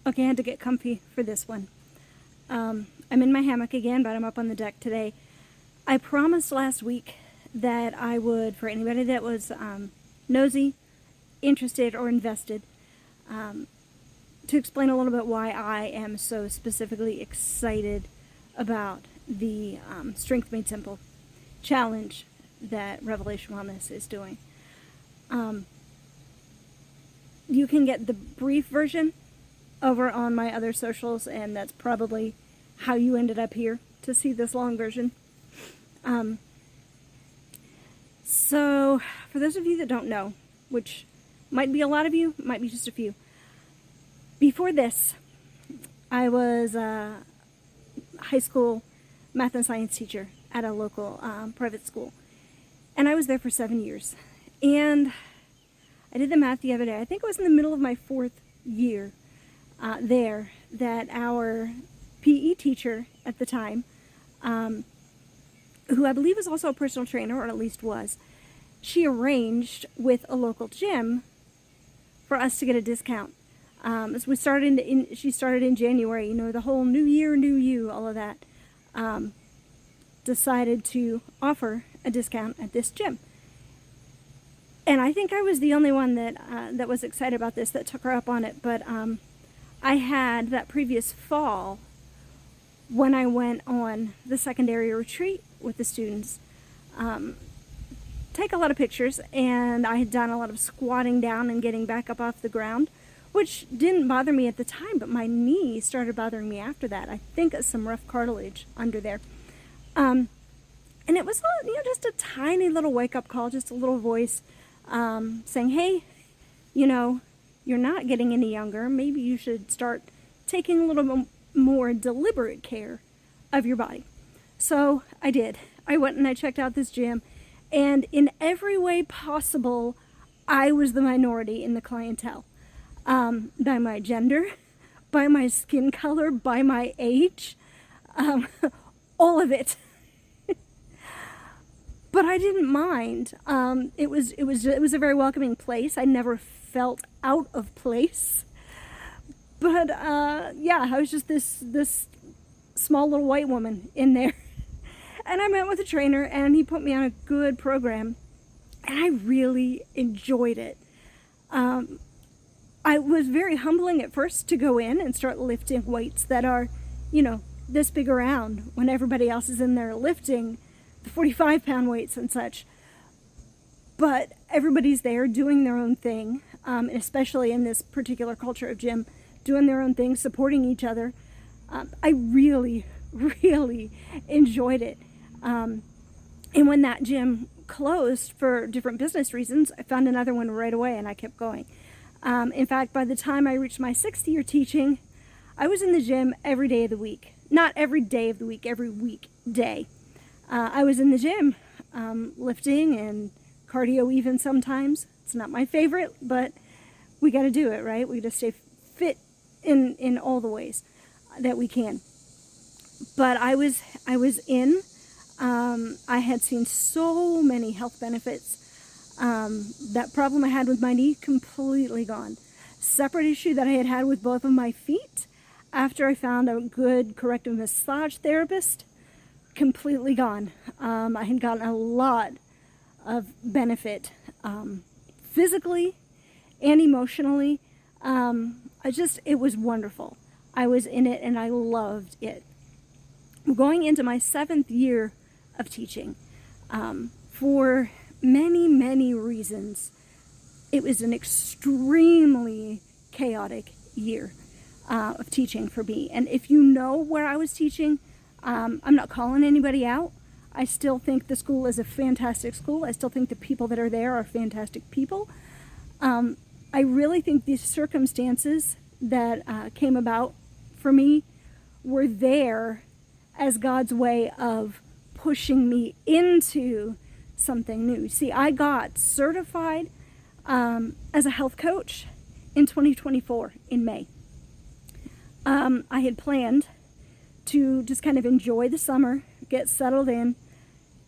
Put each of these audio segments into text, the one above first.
Okay, I had to get comfy for this one. I'm in my hammock again, but I'm up on the deck today. I promised last week that I would, for anybody that was nosy, interested, or invested, to explain a little bit why I am so specifically excited about the Strength Made Simple challenge that Revelation Wellness is doing. You can get the brief version over on my other socials, and that's probably how you ended up here to see this long version. So for those of you that don't know, which might be a lot of you, might be just a few, before this, I was a high school math and science teacher at a local private school, and I was there for 7 years. And I did the math the other day. I think it was in the middle of my 4th year there that our PE teacher at the time, who I believe was also a personal trainer, or at least was, she arranged with a local gym for us to get a discount. As we started she started in January, the whole new year, new you, all of that. Decided to offer a discount at this gym. And I think I was the only one that was excited about this, that took her up on it. But I had that previous fall, when I went on the secondary retreat with the students, take a lot of pictures, and I had done a lot of squatting down and getting back up off the ground, which didn't bother me at the time, but my knee started bothering me after that. I think it's some rough cartilage under there. And it was just a tiny little wake-up call, just a little voice saying, hey, you're not getting any younger. Maybe you should start taking a little more deliberate care of your body. So I did. I went and I checked out this gym, and in every way possible, I was the minority in the clientele. By my gender, by my skin color, by my age, all of it. But I didn't mind. It was a very welcoming place. I never felt out of place. But I was just this small little white woman in there. And I met with a trainer, and he put me on a good program, and I really enjoyed it. I was very humbling at first to go in and start lifting weights that are, this big around, when everybody else is in there lifting the 45-pound weights and such. But everybody's there doing their own thing, especially in this particular culture of gym, doing their own thing, supporting each other. I really, really enjoyed it. And when that gym closed for different business reasons, I found another one right away, and I kept going. In fact, by the time I reached my 6th year teaching, I was in the gym every day of the week. Not every day of the week, every weekday. I was in the gym, lifting and cardio even sometimes. It's not my favorite, but we got to do it, right? We got to stay fit in all the ways that we can. But I was in. I had seen so many health benefits. That problem I had with my knee, completely gone. Separate issue that I had with both of my feet, after I found a good corrective massage therapist, completely gone. I had gotten a lot of benefit, physically and emotionally. It was wonderful. I was in it, and I loved it. Going into my 7th year of teaching, for many, many reasons, it was an extremely chaotic year of teaching for me. And if you know where I was teaching, I'm not calling anybody out. I still think the school is a fantastic school. I still think the people that are there are fantastic people. I really think these circumstances that came about for me were there as God's way of pushing me into something new. See, I got certified as a health coach in 2024 in May. I had planned to just kind of enjoy the summer, get settled in,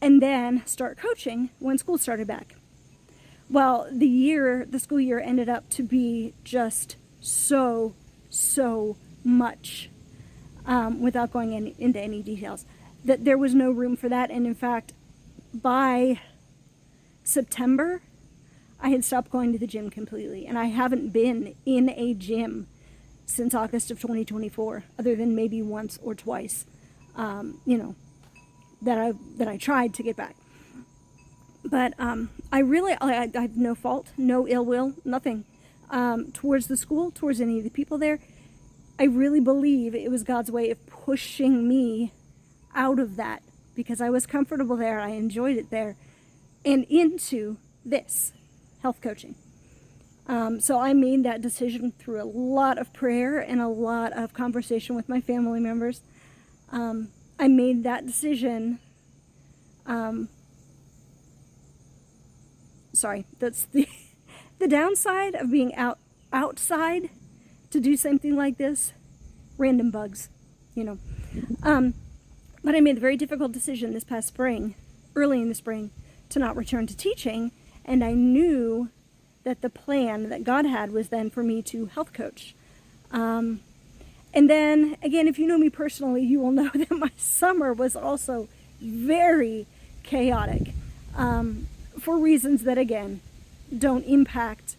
and then start coaching when school started back. Well, the school year ended up to be just so so much, without going into any details, that there was no room for that. And in fact, by September, I had stopped going to the gym completely, and I haven't been in a gym since August of 2024, other than maybe once or twice, that I tried to get back. But I have no fault, no ill will, nothing towards the school, towards any of the people there. I really believe it was God's way of pushing me out of that, because I was comfortable there, I enjoyed it there, and into this health coaching. So I made that decision through a lot of prayer and a lot of conversation with my family members. I made that decision. That's the downside of being outside to do something like this. Random bugs, But I made the very difficult decision this past spring, early in the spring, to not return to teaching. And I knew that the plan that God had was then for me to health coach. And then, again, if you know me personally, you will know that my summer was also very chaotic, for reasons that, again, don't impact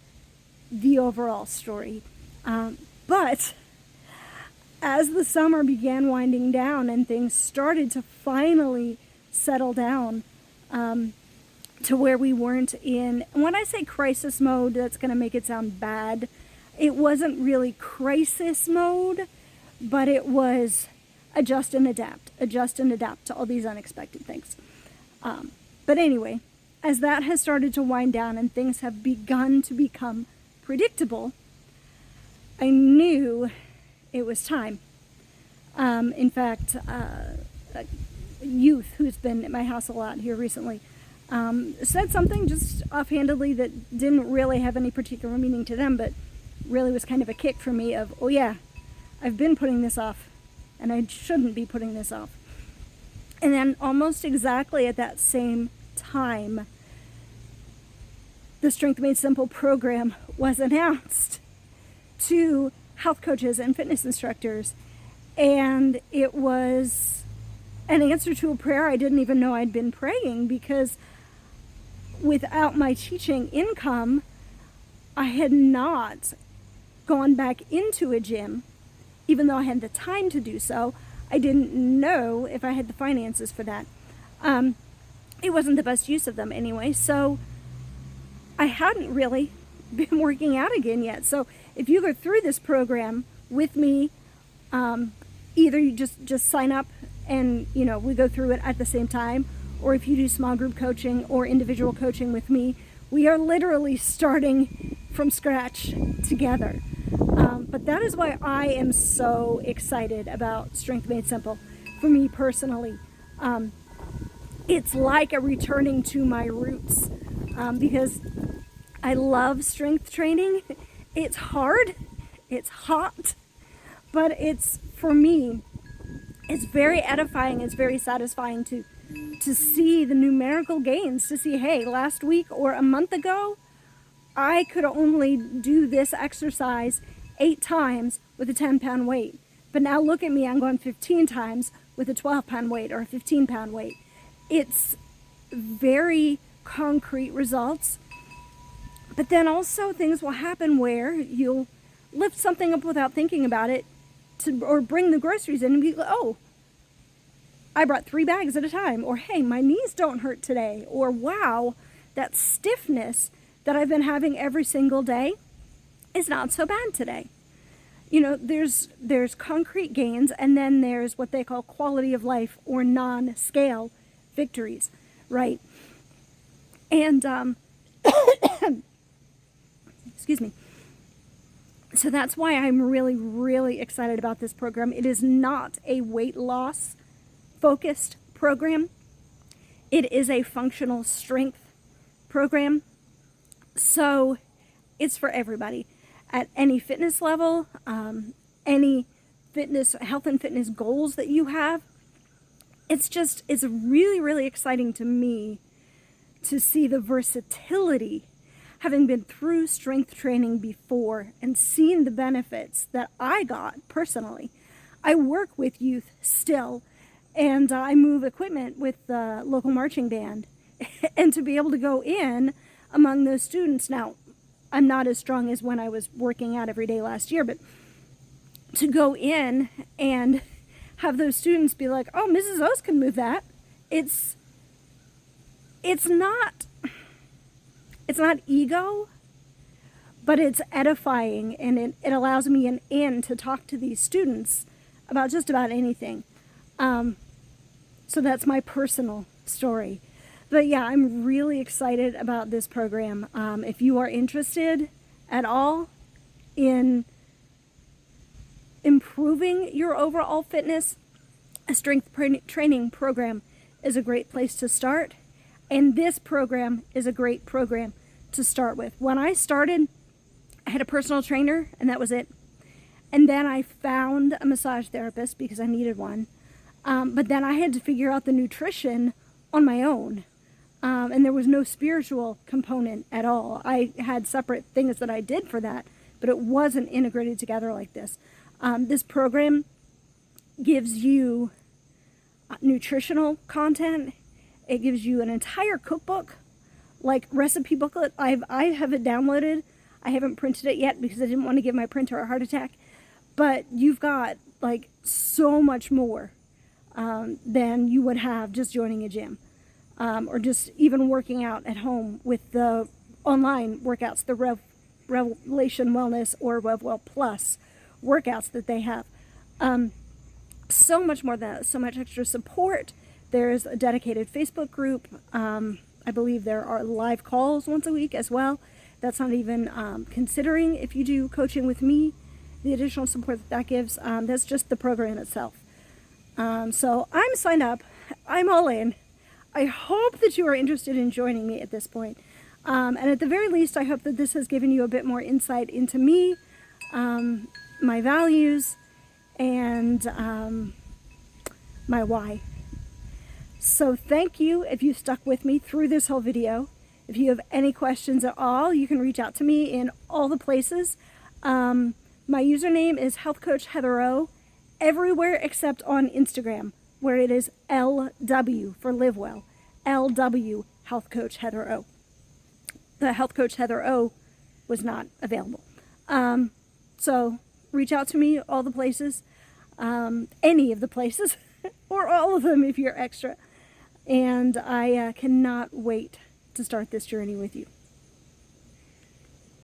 the overall story. But as the summer began winding down and things started to finally settle down, to where we weren't in, and when I say crisis mode, that's going to make it sound bad. It wasn't really crisis mode, but it was adjust and adapt to all these unexpected things. But anyway, as that has started to wind down and things have begun to become predictable, I knew it was time. In fact, a youth who's been at my house a lot here recently said something just offhandedly that didn't really have any particular meaning to them, but really was kind of a kick for me of, oh yeah, I've been putting this off, and I shouldn't be putting this off. And then almost exactly at that same time, the Strength Made Simple program was announced to health coaches and fitness instructors, and it was an answer to a prayer I didn't even know I'd been praying, because without my teaching income, I had not gone back into a gym, even though I had the time to do so. I didn't know if I had the finances for that. It wasn't the best use of them anyway, so I hadn't really been working out again yet. So if you go through this program with me, either you just sign up and we go through it at the same time, or if you do small group coaching or individual coaching with me, we are literally starting from scratch together. But that is why I am so excited about Strength Made Simple. For me personally, it's like a returning to my roots, because I love strength training. It's hard, it's hot, but for me, it's very edifying, it's very satisfying to see the numerical gains, to see, hey, last week or a month ago, I could only do this exercise 8 times with a 10-pound weight. But now look at me, I'm going 15 times with a 12-pound weight or a 15-pound weight. It's very concrete results. But then also things will happen where you'll lift something up without thinking about it, or bring the groceries in and be like, oh, I brought 3 bags at a time. Or, hey, my knees don't hurt today. Or, wow, that stiffness that I've been having every single day is not so bad today. There's concrete gains, and then there's what they call quality of life or non-scale victories, right? And, excuse me. So that's why I'm really, really excited about this program. It is not a weight loss focused program. It is a functional strength program. So it's for everybody at any fitness level, any fitness, health and fitness goals that you have. It's really, really exciting to me to see the versatility, having been through strength training before and seen the benefits that I got personally. I work with youth still, and I move equipment with the local marching band. And to be able to go in among those students, now I'm not as strong as when I was working out every day last year, but to go in and have those students be like, oh, Mrs. O's can move that. It's not ego, but it's edifying, and it allows me an in to talk to these students about just about anything. So that's my personal story. But yeah, I'm really excited about this program. If you are interested at all in improving your overall fitness, a strength training program is a great place to start. And this program is a great program to start with. When I started, I had a personal trainer, and that was it. And then I found a massage therapist because I needed one. But then I had to figure out the nutrition on my own. And there was no spiritual component at all. I had separate things that I did for that, but it wasn't integrated together like this. This program gives you nutritional content. It gives you an entire cookbook, like recipe booklet. I have it downloaded. I haven't printed it yet because I didn't want to give my printer a heart attack. But you've got like so much more than you would have just joining a gym, or just even working out at home with the online workouts, the Revelation Wellness or RevWell Plus workouts that they have. So much more than that, so much extra support. There's a dedicated Facebook group. I believe there are live calls once a week as well. That's not even considering if you do coaching with me, the additional support that gives. That's just the program itself. So I'm signed up. I'm all in. I hope that you are interested in joining me at this point. And at the very least, I hope that this has given you a bit more insight into me, my values, and my why. So thank you if you stuck with me through this whole video. If you have any questions at all, you can reach out to me in all the places. My username is Health Coach Heather O, everywhere except on Instagram, where it is LW for Live Well. LW Health Coach Heather O. The Health Coach Heather O was not available. So reach out to me all the places, any of the places, or all of them if you're extra. And I cannot wait to start this journey with you.